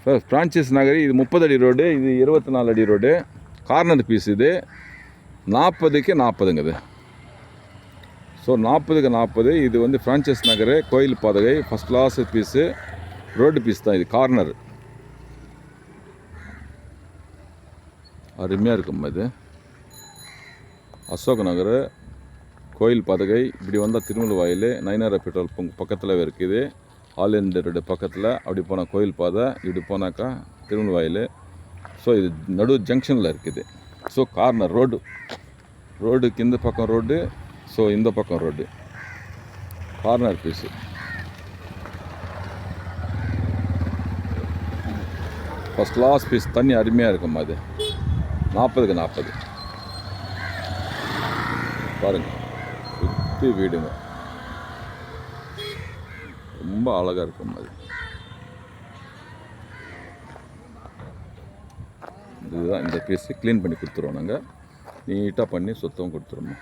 Francis நகர். இது 30 அடி road, இது 24 அடி ரோடு. கார்னர் பீஸ் இது 40க்கு 40ங்க இது. ஸோ 40க்கு 40. இது வந்து ஃப்ரான்சிஸ் நகர் கோயில் பாதகை first class piece, road piece தான் இது. கார்னர் அருமையாக இருக்கும்மா இது. அசோக் நகர் கோயில் பாதகை. இப்படி வந்தால் திருமூல வாயில், நயனாரா பெட்ரோல் பங்க் பக்கத்தில் இருக்குது. ஆல் இண்டியா ரோடு பக்கத்தில். அப்படி போனால் கோயில் பாதை, இப்படி போனாக்கா திருமூல வாயில். ஸோ இது நடு ஜங்ஷனில் இருக்குது. ஸோ கார்னர் ரோடுக்கு இந்த பக்கம் ரோடு, ஸோ இந்த பக்கம் road. Corner piece first class piece. தண்ணி அருமையாக இருக்கும்மா அது. 40க்கு 40 பாருங்கள். சுற்றி வீடுங்க, ரொம்ப அழகாக இருக்கும் அது. இதுதான் இந்த பீஸு. க்ளீன் பண்ணி கொடுத்துருவோம் நாங்கள். நீட்டாக பண்ணி சுத்தம் கொடுத்துருவோம்.